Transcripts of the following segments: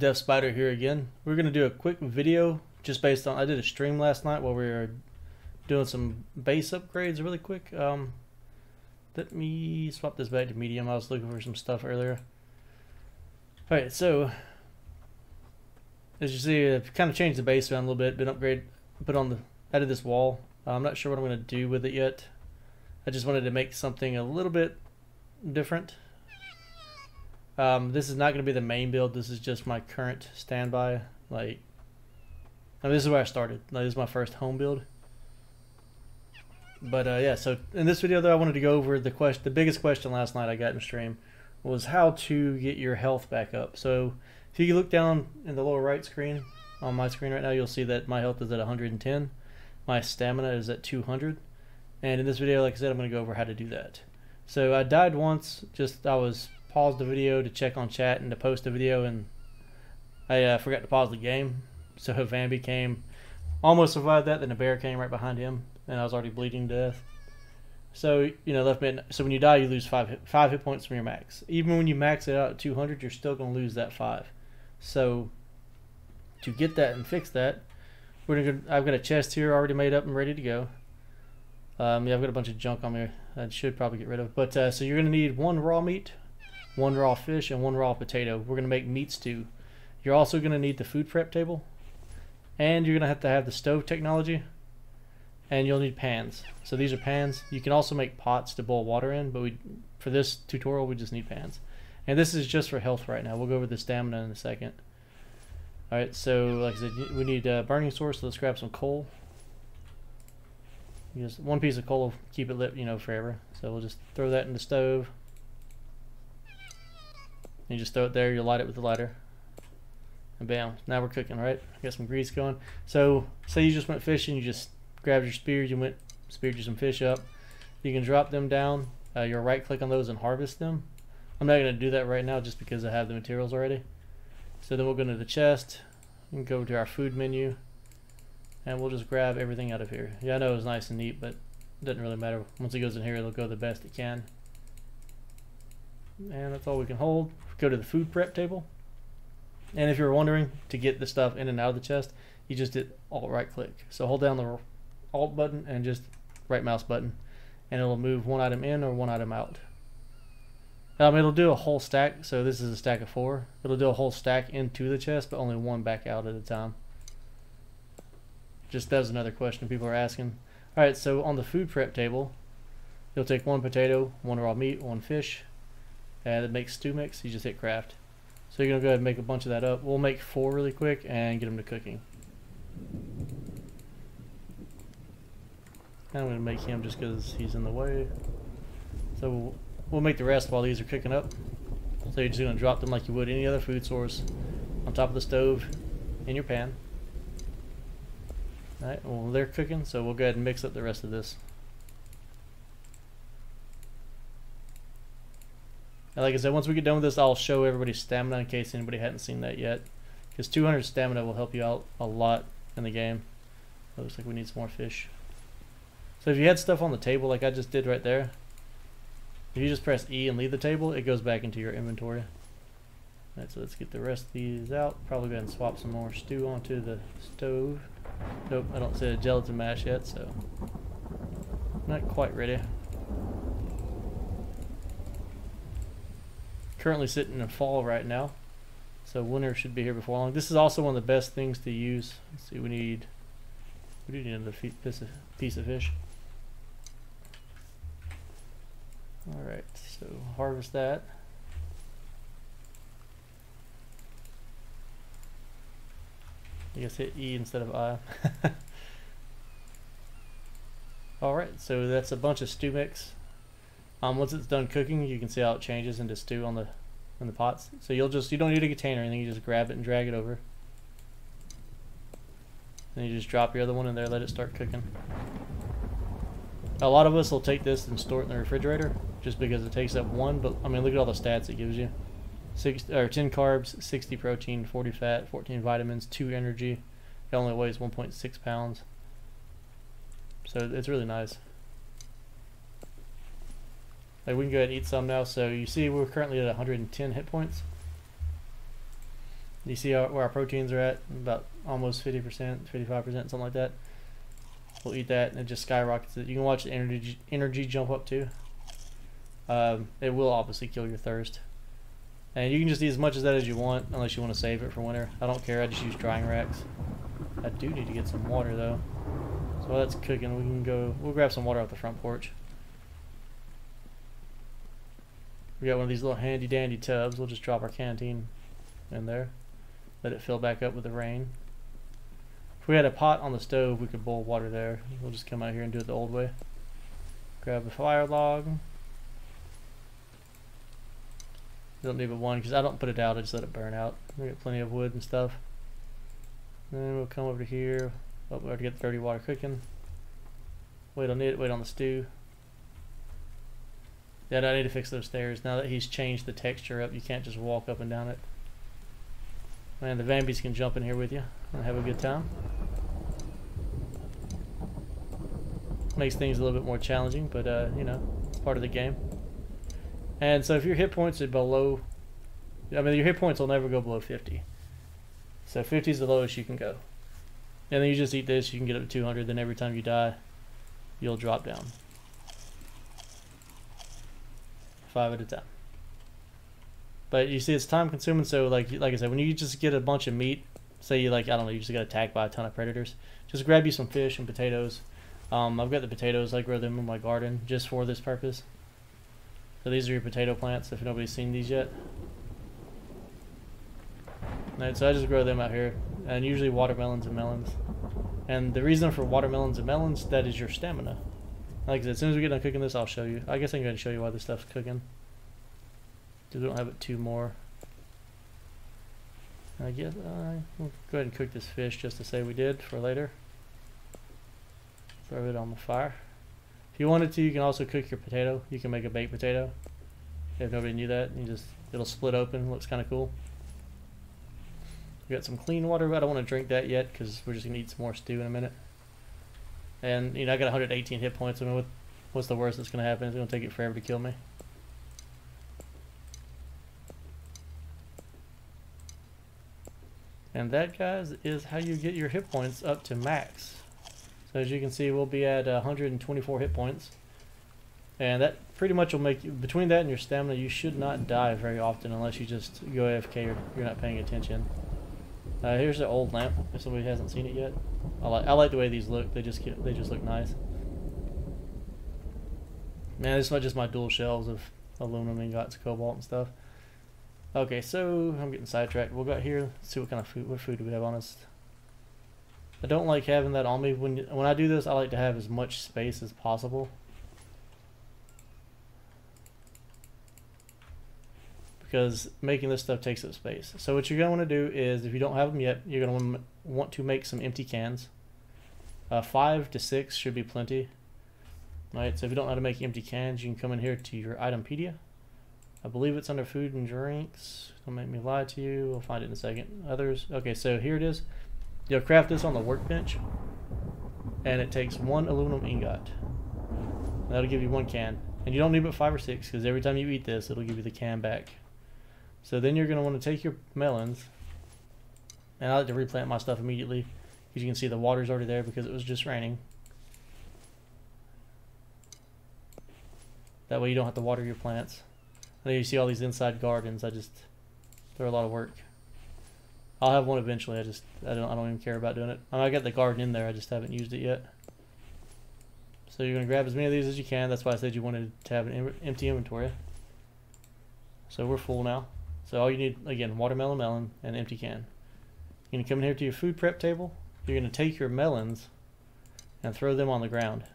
Deftspider here again. We're going to do a quick video just based on, I did a stream last night while we were doing some base upgrades really quick. Let me swap this back to medium. I was looking for some stuff earlier. Alright, so as you see, I've kind of changed the base around a little bit, added this wall. I'm not sure what I'm going to do with it yet. I just wanted to make something a little bit different. This is not going to be the main build. This is just my current standby. This is where I started. This is my first home build. But yeah, so in this video though, I wanted to go over the biggest question last night I got in stream was how to get your health back up. So if you look down in the lower right screen, on my screen right now, you'll see that my health is at 110. My stamina is at 200. And in this video, like I said, I'm going to go over how to do that. So I died once, I was paused the video to check on chat and to post a video, and I forgot to pause the game. So Vambi came, almost survived that, then a bear came right behind him, and I was already bleeding to death. So, left me so when you die, you lose 5 hit points from your max. Even when you max it out at 200, you're still going to lose that 5. So to get that and fix that, I've got a chest here already made up and ready to go. Yeah, I've got a bunch of junk on me I should probably get rid of. But so you're going to need 1 raw meat, 1 raw fish, and 1 raw potato. We're going to make meat stew. You're also going to need the food prep table, and you're going to have the stove technology, and you'll need pans. So these are pans. You can also make pots to boil water in, but for this tutorial we just need pans. And this is just for health right now. We'll go over the stamina in a second. Alright, so like I said, we need a burning source, so let's grab some coal. Just 1 piece of coal will keep it lit, forever. So we'll just throw that in the stove. You just throw it there, you light it with the lighter. And bam, now we're cooking, right? Got some grease going. So say you just went fishing, you just grabbed your spears, speared you some fish up. You can drop them down. You'll right click on those and harvest them. I'm not going to do that right now just because I have the materials already. So then we'll go into the chest and go to our food menu, and we'll just grab everything out of here. Yeah, I know it's nice and neat, but it doesn't really matter. Once it goes in here, it'll go the best it can. And that's all we can hold. Go to the food prep table. And if you're wondering, to get the stuff in and out of the chest, you just hit Alt right click. So hold down the Alt button and just right mouse button, and it'll move 1 item in or 1 item out. It'll do a whole stack, so this is a stack of 4. It'll do a whole stack into the chest, but only 1 back out at a time. That was another question people are asking. Alright, so on the food prep table, you'll take 1 potato, 1 raw meat, 1 fish, and it makes stew mix. You just hit craft. So you're going to go ahead and make a bunch of that up. We'll make 4 really quick and get them to cooking. And I'm going to make him just because he's in the way. So we'll make the rest while these are cooking up. So you're just going to drop them like you would any other food source on top of the stove in your pan. Alright, well they're cooking, so we'll go ahead and mix up the rest of this. And like I said, once we get done with this, I'll show everybody's stamina in case anybody hadn't seen that yet. Because 200 stamina will help you out a lot in the game. Looks like we need some more fish. So if you had stuff on the table like I just did right there, if you just press E and leave the table, it goes back into your inventory. Alright, so let's get the rest of these out. Probably go ahead and swap some more stew onto the stove. Nope, I don't see a gelatin mash yet, so not quite ready. Currently sitting in fall right now, so winter should be here before long. This is also one of the best things to use. Let's see, we do need another piece of fish. Alright, so harvest that. I guess hit E instead of I. Alright, so that's a bunch of stew mix. Once it's done cooking, you can see how it changes into stew in the pots. So you don't need a container or anything, you just grab it and drag it over. Then you just drop your other one in there, let it start cooking. A lot of us will take this and store it in the refrigerator just because it takes up 1, but I mean look at all the stats it gives you. 10 carbs, 60 protein, 40 fat, 14 vitamins, 2 energy. It only weighs 1.6 pounds. So it's really nice. Like we can go ahead and eat some now. So you see we're currently at 110 hit points. You see where our proteins are at? About almost 50%, 55%, something like that. We'll eat that and it just skyrockets it. You can watch the energy jump up too. It will obviously kill your thirst. And you can just eat as much of that as you want, unless you want to save it for winter. I don't care, I just use drying racks. I do need to get some water though. So while that's cooking, we'll grab some water off the front porch. We got one of these little handy dandy tubs. We'll just drop our canteen in there. Let it fill back up with the rain. If we had a pot on the stove, we could boil water there. We'll just come out here and do it the old way. Grab a fire log. You don't need but one because I don't put it out, I just let it burn out. We got plenty of wood and stuff. Then we'll come over to here. Oh, we already got the dirty water cooking. Wait on it, wait on the stew. Yeah, I need to fix those stairs. Now that he's changed the texture up, you can't just walk up and down it. Man, the Vambies can jump in here with you and have a good time. Makes things a little bit more challenging, but you know, it's part of the game. And so if your hit points are below, I mean your hit points will never go below 50. So 50 is the lowest you can go. And then you just eat this, you can get up to 200, then every time you die, you'll drop down. 5 at a time. But you see it's time consuming, so like I said, when you just get a bunch of meat, say you like, I don't know, you just got attacked by a ton of predators, just grab you some fish and potatoes. I've got the potatoes, I grow them in my garden just for this purpose. So these are your potato plants, if nobody's seen these yet. And so I just grow them out here, and usually watermelons and melons. And the reason for watermelons and melons, that is your stamina. Like I said, as soon as we get done cooking this, I'll show you. I guess I can go ahead and show you why this stuff's cooking. Because we don't have it too more. I guess we'll go ahead and cook this fish just to say we did for later. Throw it on the fire. If you wanted to, you can also cook your potato. You can make a baked potato. If nobody knew that, it'll split open. Looks kind of cool. We got some clean water, but I don't want to drink that yet because we're just gonna eat some more stew in a minute. And you know, I got 118 hit points. I mean, what's the worst that's gonna happen? It's gonna take it forever to kill me. And that, guys, is how you get your hit points up to max. So as you can see, we'll be at 124 hit points. And that pretty much will make you, between that and your stamina, you should not die very often unless you just go AFK or you're not paying attention. Here's the old lamp, if somebody hasn't seen it yet. I like the way these look. They just look nice. Man, this is just my dual shelves of aluminum ingots, cobalt and stuff. Okay, so I'm getting sidetracked. We'll go out here. Let's see what kind of food. What food do we have on us? I don't like having that on me. When I do this, I like to have as much space as possible. Because making this stuff takes up space. So what you're going to want to do is, if you don't have them yet, you're going to want to make some empty cans. 5 to 6 should be plenty. Right, so if you don't know how to make empty cans, you can come in here to your Itempedia. I believe it's under food and drinks. Don't make me lie to you. We'll find it in a second. Others. Okay, so here it is. You'll craft this on the workbench. And it takes 1 aluminum ingot. And that'll give you 1 can. And you don't need but 5 or 6, because every time you eat this, it'll give you the can back. So then you're going to want to take your melons. And I like to replant my stuff immediately. As you can see, the water's already there because it was just raining. That way you don't have to water your plants. And then you see all these inside gardens. They're a lot of work. I'll have one eventually. I don't even care about doing it. I got the garden in there. I just haven't used it yet. So you're gonna grab as many of these as you can. That's why I said you wanted to have an empty inventory. So we're full now. So all you need, again, watermelon, melon, and an empty can. You're gonna come in here to your food prep table. You're gonna take your melons and throw them on the ground.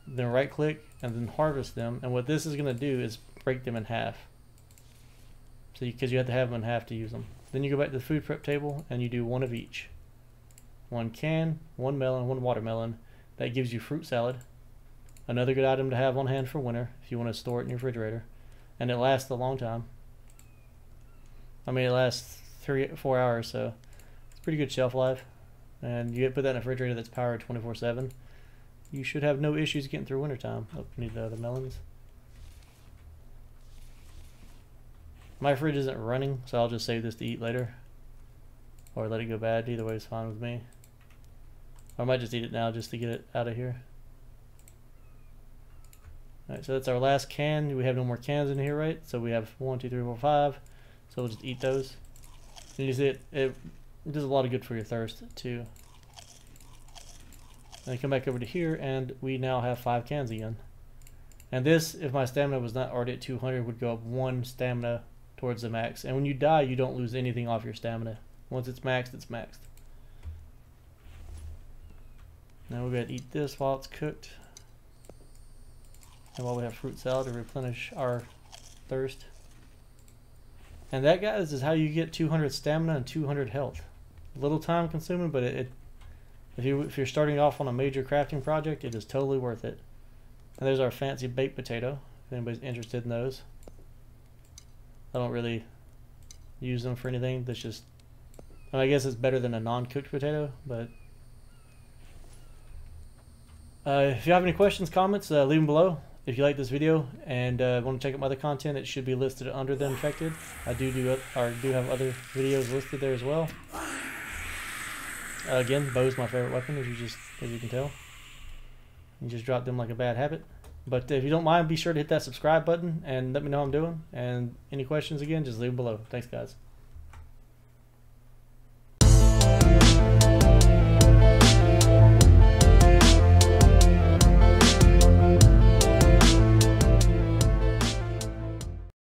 Then right click and then harvest them, and what this is going to do is break them in half. So because you have to have them in half to use them. Then you go back to the food prep table and you do 1 of each. 1 can, 1 melon, 1 watermelon. That gives you fruit salad. Another good item to have on hand for winter if you want to store it in your refrigerator. And it lasts a long time. I mean, it lasts 3-4 hours, so it's pretty good shelf life. And you put that in a refrigerator that's powered 24/7. You should have no issues getting through wintertime. Oh, we need the melons. My fridge isn't running, so I'll just save this to eat later. Or let it go bad. Either way is fine with me. Or I might just eat it now just to get it out of here. Alright, so that's our last can. We have no more cans in here, right? So we have 1, 2, 3, 4, 5. So we'll just eat those. And you see it does a lot of good for your thirst too. And come back over to here and we now have 5 cans again. And this, if my stamina was not already at 200, would go up 1 stamina towards the max. And when you die, you don't lose anything off your stamina. Once it's maxed, it's maxed. Now we're going to eat this while it's cooked. And while we have fruit salad to replenish our thirst. And that, guys, is how you get 200 stamina and 200 health. A little time consuming, but if you're starting off on a major crafting project, it is totally worth it. And there's our fancy baked potato, if anybody's interested in those. I don't really use them for anything. That's just, I guess it's better than a non-cooked potato, but if you have any questions, comments, leave them below. If you like this video and want to check out my other content, it should be listed under the infected. I do have other videos listed there as well. Again, bow's my favorite weapon, as you can tell. You just drop them like a bad habit. But if you don't mind, be sure to hit that subscribe button and let me know how I'm doing. And any questions, again, just leave them below. Thanks, guys.